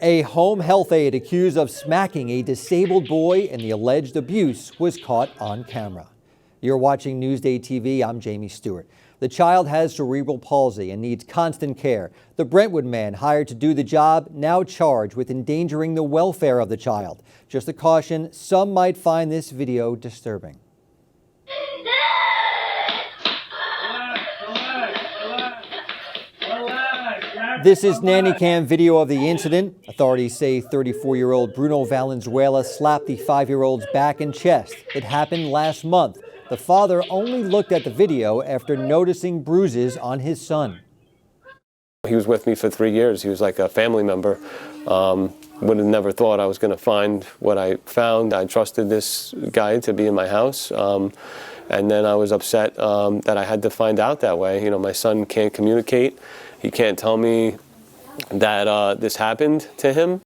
A home health aide accused of smacking a disabled boy and the alleged abuse was caught on camera. You're watching Newsday TV. I'm Jamie Stewart. The child has cerebral palsy and needs constant care. The Brentwood man hired to do the job now charged with endangering the welfare of the child. Just a caution, some might find this video disturbing. This is nanny cam video of the incident. Authorities say 34-year-old Bruno Valenzuela slapped the 5-year-old's back and chest. It happened last month. The father only looked at the video after noticing bruises on his son. He was with me for 3 years. He was like a family member. Would have never thought I was going to find what I found. I trusted this guy to be in my house. And then I was upset that I had to find out that way. You know, my son can't communicate. He can't tell me that this happened to him.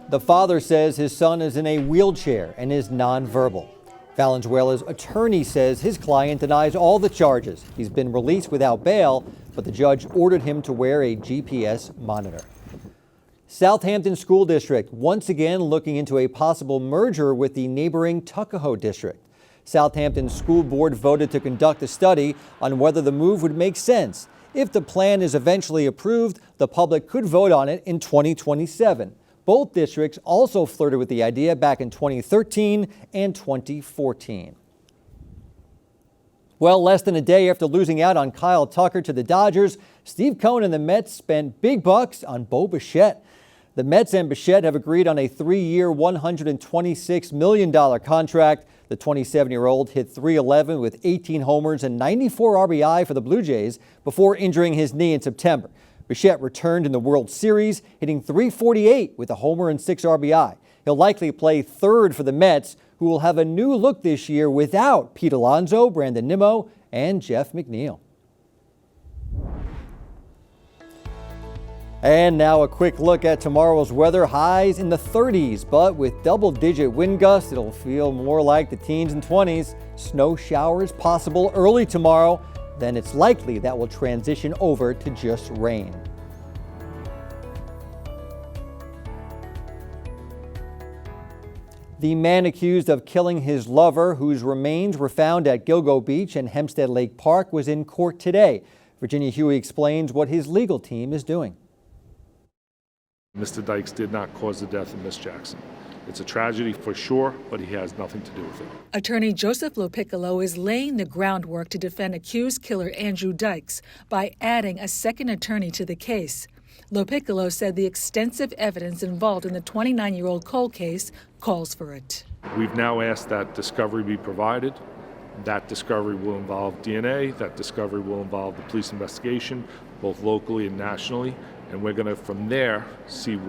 The father says his son is in a wheelchair and is nonverbal. Valenzuela's attorney says his client denies all the charges. He's been released without bail, but the judge ordered him to wear a GPS monitor. Southampton School District once again looking into a possible merger with the neighboring Tuckahoe District. Southampton School Board voted to conduct a study on whether the move would make sense. If the plan is eventually approved, the public could vote on it in 2027. Both districts also flirted with the idea back in 2013 and 2014. Well, less than a day after losing out on Kyle Tucker to the Dodgers, Steve Cohen and the Mets spent big bucks on Bo Bichette. The Mets and Bichette have agreed on a 3-year, $126 million contract. The 27-year-old hit .311 with 18 homers and 94 RBI for the Blue Jays before injuring his knee in September. Bichette returned in the World Series, hitting .348 with a homer and 6 RBI. He'll likely play third for the Mets, who will have a new look this year without Pete Alonso, Brandon Nimmo, and Jeff McNeil. And now a quick look at tomorrow's weather. Highs in the 30s, but with double-digit wind gusts, it'll feel more like the teens and 20s. Snow showers possible early tomorrow. Then it's likely that will transition over to just rain. The man accused of killing his lover, whose remains were found at Gilgo Beach and Hempstead Lake Park, was in court today. Virginia Huey explains what his legal team is doing. Mr. Dykes did not cause the death of Miss Jackson. It's a tragedy for sure, but he has nothing to do with it. Attorney Joseph Lopiccolo is laying the groundwork to defend accused killer Andrew Dykes by adding a second attorney to the case. Lopiccolo said the extensive evidence involved in the 29-year-old cold case calls for it. We've now asked that discovery be provided. That discovery will involve DNA. That discovery will involve the police investigation, both locally and nationally. And we're going to, from there, see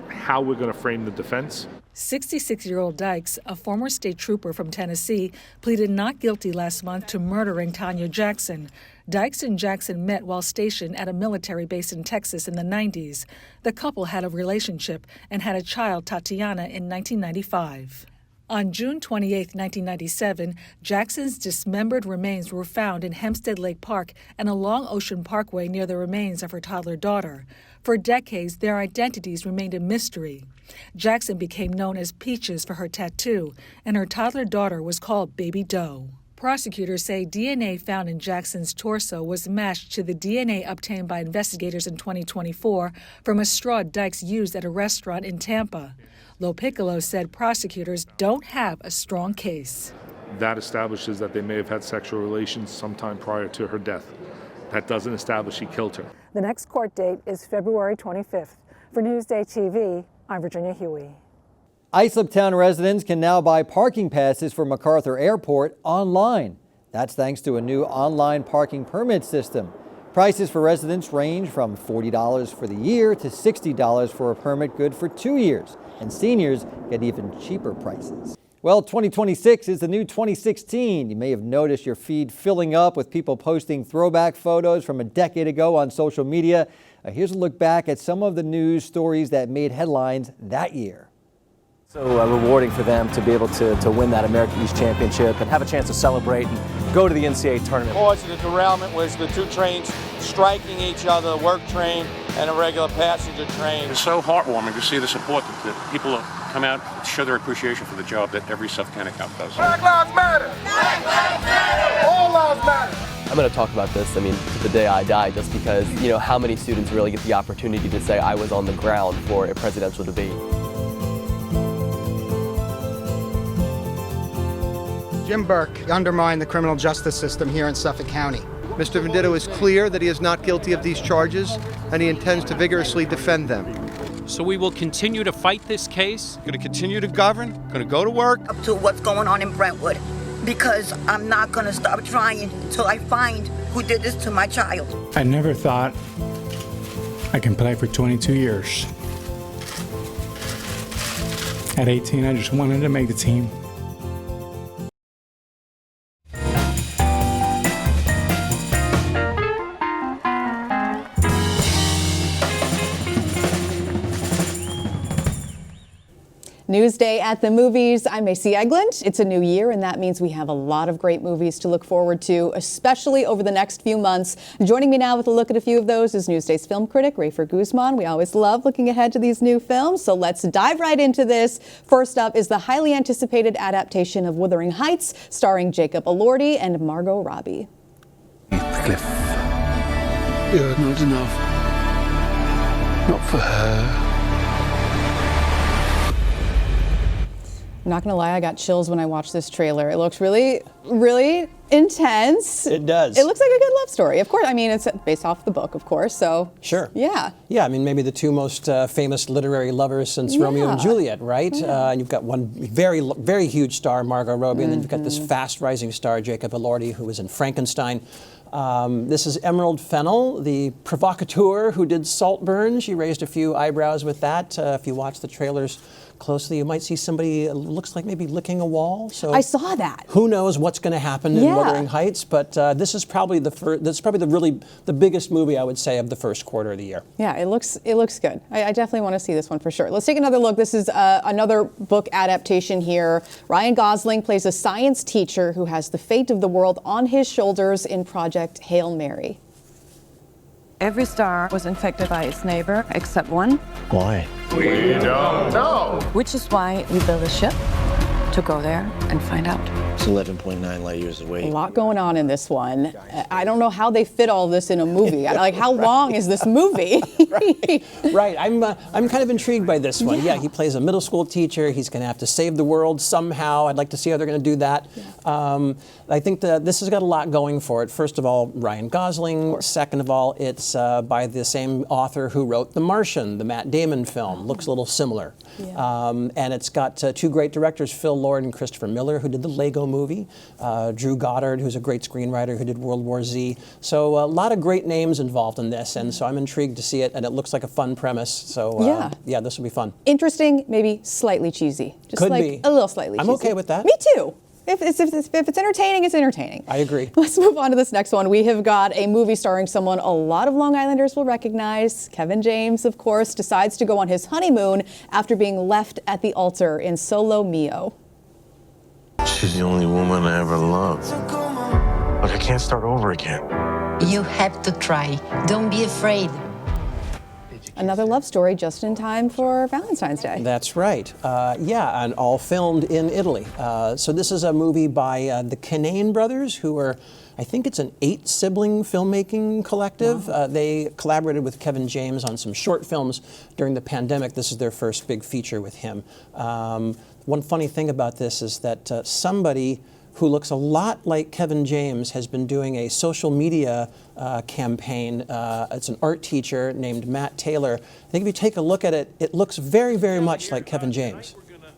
how we're going to frame the defense. 66-year-old Dykes, a former state trooper from Tennessee, pleaded not guilty last month to murdering Tanya Jackson. Dykes and Jackson met while stationed at a military base in Texas in the 90s. The couple had a relationship and had a child, Tatiana, in 1995. On June 28, 1997, Jackson's dismembered remains were found in Hempstead Lake Park and along Ocean Parkway near the remains of her toddler daughter. For decades, their identities remained a mystery. Jackson became known as Peaches for her tattoo, and her toddler daughter was called Baby Doe. Prosecutors say DNA found in Jackson's torso was matched to the DNA obtained by investigators in 2024 from a straw Dykes used at a restaurant in Tampa. Lopiccolo said prosecutors don't have a strong case. That establishes that they may have had sexual relations sometime prior to her death. That doesn't establish he killed her. The next court date is February 25th. For Newsday TV, I'm Virginia Huey. Islip Town residents can now buy parking passes for MacArthur Airport online. That's thanks to a new online parking permit system. Prices for residents range from $40 for the year to $60 for a permit good for 2 years. And seniors get even cheaper prices. Well, 2026 is the new 2016. You may have noticed your feed filling up with people posting throwback photos from a decade ago on social media. Here's a look back at some of the news stories that made headlines that year. So rewarding for them to be able to win that American East Championship and have a chance to celebrate and go to the NCAA tournament. The cause of the derailment was the two trains striking each other, a work train and a regular passenger train. It's so heartwarming to see the support that people come out and show their appreciation for the job that every South County cop does. Black lives matter! Black lives matter! All lives matter! I'm going to talk about this, to the day I die, just because, how many students really get the opportunity to say I was on the ground for a presidential debate. Jim Burke undermined the criminal justice system here in Suffolk County. Mr. Venditto is clear that he is not guilty of these charges, and he intends to vigorously defend them. So we will continue to fight this case. Going to continue to govern, going to go to work. Up to what's going on in Brentwood, because I'm not going to stop trying until I find who did this to my child. I never thought I can play for 22 years. At 18, I just wanted to make the team. Newsday at the movies. I'm Macy Eglund. It's a new year, and that means we have a lot of great movies to look forward to, especially over the next few months. Joining me now with a look at a few of those is Newsday's film critic, Rafer Guzman. We always love looking ahead to these new films, so let's dive right into this. First up is the highly anticipated adaptation of Wuthering Heights, starring Jacob Elordi and Margot Robbie. Cliff, you're not enough. Not for her. I'm not going to lie, I got chills when I watched this trailer. It looks really, really intense. It does. It looks like a good love story. Of course, it's based off the book, of course, so. Sure. Yeah. Yeah, maybe the two most famous literary lovers since Romeo and Juliet, right? Yeah. And you've got one very, very huge star, Margot Robbie, and then you've got this fast rising star, Jacob Elordi, who was in Frankenstein. This is Emerald Fennell, the provocateur who did Saltburn. She raised a few eyebrows with that. If you watch the trailers closely, you might see somebody looks like maybe licking a wall. So I saw that. Who knows what's going to happen in Wuthering Heights? But this is probably the biggest movie, I would say, of the first quarter of the year. Yeah, it looks good. I definitely want to see this one for sure. Let's take another look. This is another book adaptation here. Ryan Gosling plays a science teacher who has the fate of the world on his shoulders in Project Hail Mary. Every star was infected by its neighbor except one. Why? We don't know. Which is why we built a ship to go there and find out. It's 11.9 light years away. A lot going on in this one. I don't know how they fit all this in a movie. Like, how long is this movie? Right. I'm kind of intrigued by this one. Yeah, he plays a middle school teacher. He's going to have to save the world somehow. I'd like to see how they're going to do that. Yeah. I think that this has got a lot going for it. First of all, Ryan Gosling. Second of all, it's by the same author who wrote The Martian, the Matt Damon film. Looks a little similar. Yeah. And it's got two great directors, Phil Lord and Christopher Miller, who did the Lego movie. Drew Goddard, who's a great screenwriter who did World War Z. So a lot of great names involved in this, and so I'm intrigued to see it, and it looks like a fun premise. So yeah, this will be fun. Interesting, maybe slightly cheesy. Just Could like be. A little slightly cheesy. I'm okay with that. Me too. If it's entertaining, it's entertaining. I agree. Let's move on to this next one. We have got a movie starring someone a lot of Long Islanders will recognize. Kevin James, of course, decides to go on his honeymoon after being left at the altar in Solo Mio. She's the only woman I ever loved. Look, I can't start over again. You have to try. Don't be afraid. Another love story just in time for Valentine's Day. That's right. Yeah, and all filmed in Italy. So this is a movie by the Canane brothers, who are, I think it's an 8-sibling filmmaking collective. Wow. They collaborated with Kevin James on some short films during the pandemic. This is their first big feature with him. One funny thing about this is that somebody who looks a lot like Kevin James has been doing a social media campaign. It's an art teacher named Matt Taylor. I think if you take a look at it, it looks very, very much like Kevin James.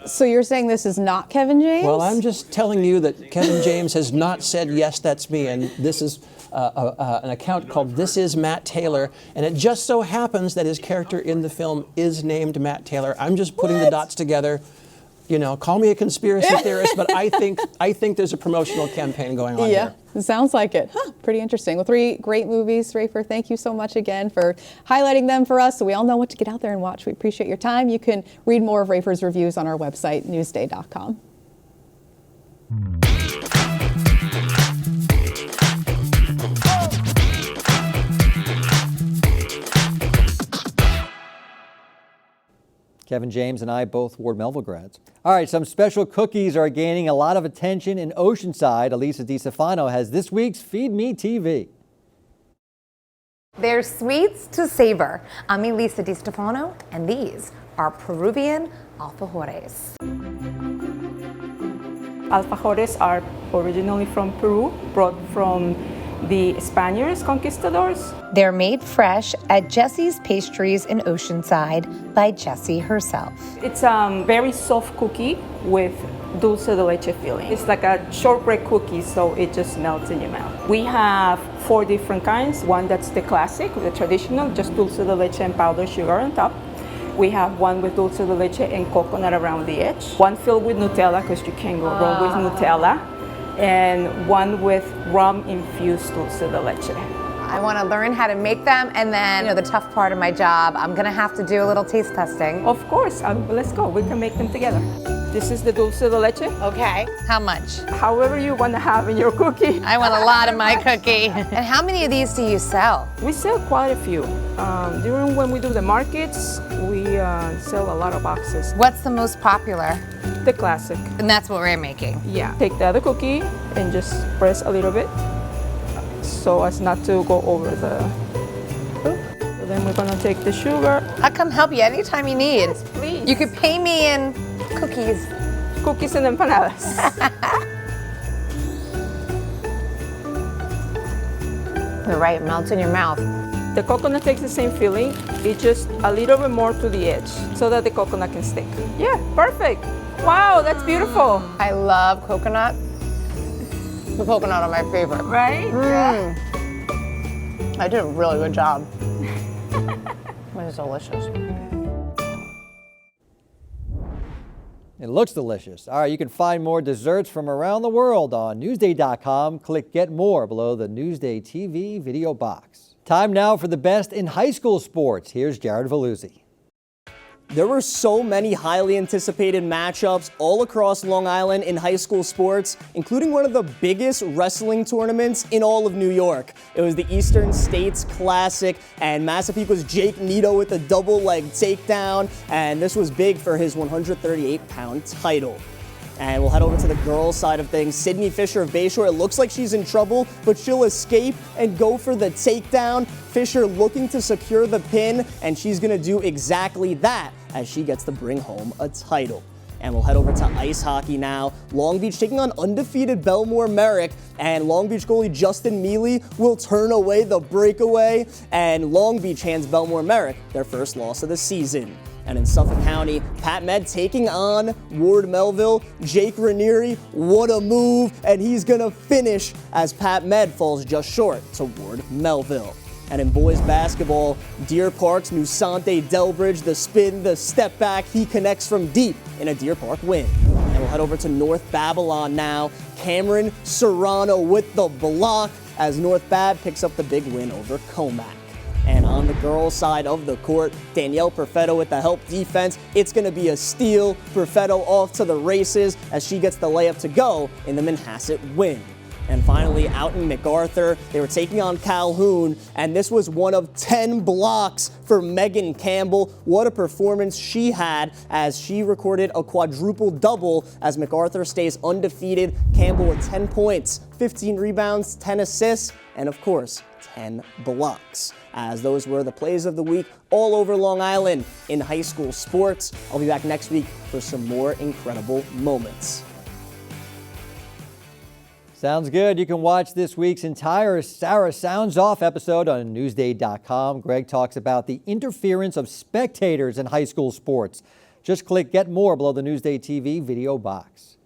So you're saying this is not Kevin James? Well, I'm just telling you that Kevin James has not said, yes, that's me, and this is an account called This Is Matt Taylor, and it just so happens that his character in the film is named Matt Taylor. I'm just putting the dots together. You know, call me a conspiracy theorist, but I think there's a promotional campaign going on here. Yeah, sounds like it. Pretty interesting. Well, 3 great movies. Rafer, thank you so much again for highlighting them for us so we all know what to get out there and watch. We appreciate your time. You can read more of Rafer's reviews on our website, newsday.com. Kevin James and I, both Ward Melville grads. All right, some special cookies are gaining a lot of attention in Oceanside. Elisa DiStefano has this week's FeedMe TV. There's sweets to savor. I'm Elisa DiStefano, and these are Peruvian alfajores. Alfajores are originally from Peru, brought from the Spaniards, conquistadors. They're made fresh at Jessy's Pastries in Oceanside by Jessy herself. It's a very soft cookie with dulce de leche filling. It's like a shortbread cookie, so it just melts in your mouth. We have 4 different kinds. One that's the classic, the traditional, just dulce de leche and powdered sugar on top. We have one with dulce de leche and coconut around the edge. One filled with Nutella, because you can't go wrong with Nutella. And one with rum-infused dulce de leche. I want to learn how to make them, and then, the tough part of my job, I'm going to have to do a little taste testing. Of course, let's go. We can make them together. This is the dulce de leche. Okay. How much? However you want to have in your cookie. I want a lot in my cookie. And how many of these do you sell? We sell quite a few. During when we do the markets, we sell a lot of boxes. What's the most popular? The classic. And that's what we're making? Yeah. Take the other cookie and just press a little bit so as not to go over the hoop. So then we're gonna take the sugar. I come help you anytime you need. Yes, please. You could pay me in cookies. Cookies and empanadas. You're right, it melts in your mouth. The coconut takes the same feeling. It's just a little bit more to the edge so that the coconut can stick. Yeah, perfect. Wow, that's beautiful. I love coconut. The coconut are my favorite. Right? Yeah. I did a really good job. It was delicious. It looks delicious. All right, you can find more desserts from around the world on Newsday.com. Click Get More below the Newsday TV video box. Time now for the best in high school sports. Here's Jared Valuzzi. There were so many highly anticipated matchups all across Long Island in high school sports, including one of the biggest wrestling tournaments in all of New York. It was the Eastern States Classic, and Massapequa's Jake Nito with a double leg takedown, and this was big for his 138-pound title. And we'll head over to the girls' side of things. Sydney Fisher of Bayshore, it looks like she's in trouble, but she'll escape and go for the takedown. Fisher looking to secure the pin, and she's going to do exactly that as she gets to bring home a title. And we'll head over to ice hockey now. Long Beach taking on undefeated Belmore Merrick, and Long Beach goalie Justin Mealy will turn away the breakaway, and Long Beach hands Belmore Merrick their first loss of the season. And in Suffolk County, Pat Med taking on Ward Melville. Jake Ranieri, what a move, and he's gonna finish as Pat Med falls just short to Ward Melville. And in boys basketball, Deer Park's Nusante Delbridge, the spin, the step back, he connects from deep in a Deer Park win. And we'll head over to North Babylon now. Cameron Serrano with the block as North Bab picks up the big win over Comac. And on the girls' side of the court, Danielle Perfetto with the help defense. It's going to be a steal. Perfetto off to the races as she gets the layup to go in the Manhasset win. And finally, out in MacArthur, they were taking on Calhoun, and this was one of 10 blocks for Megan Campbell. What a performance she had as she recorded a quadruple double as MacArthur stays undefeated. Campbell with 10 points, 15 rebounds, 10 assists, and of course, 10 blocks. As those were the plays of the week all over Long Island in high school sports. I'll be back next week for some more incredible moments. Sounds good. You can watch this week's entire Sarah Sounds Off episode on Newsday.com. Greg talks about the interference of spectators in high school sports. Just click Get More below the Newsday TV video box.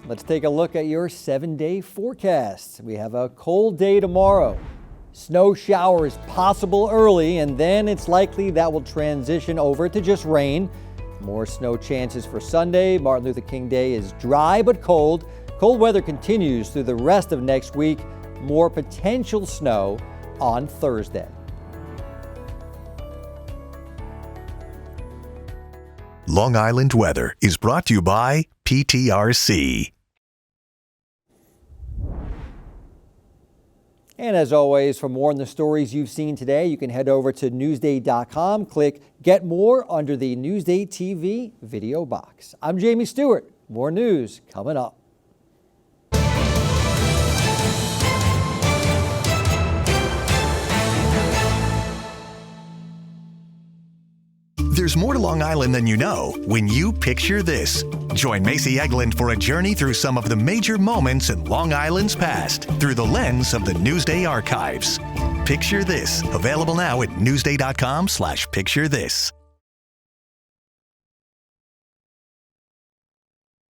Let's take a look at your 7-day forecast. We have a cold day tomorrow. Snow showers possible early, and then it's likely that will transition over to just rain. More snow chances for Sunday. Martin Luther King Day is dry but cold. Cold weather continues through the rest of next week. More potential snow on Thursday. Long Island weather is brought to you by PTRC. And as always, for more on the stories you've seen today, you can head over to Newsday.com, click Get More under the Newsday TV video box. I'm Jamie Stewart. More news coming up. There's more to Long Island than you know when you picture this. Join Macy Egeland for a journey through some of the major moments in Long Island's past through the lens of the Newsday archives. Picture This, available now at Newsday.com/picture this.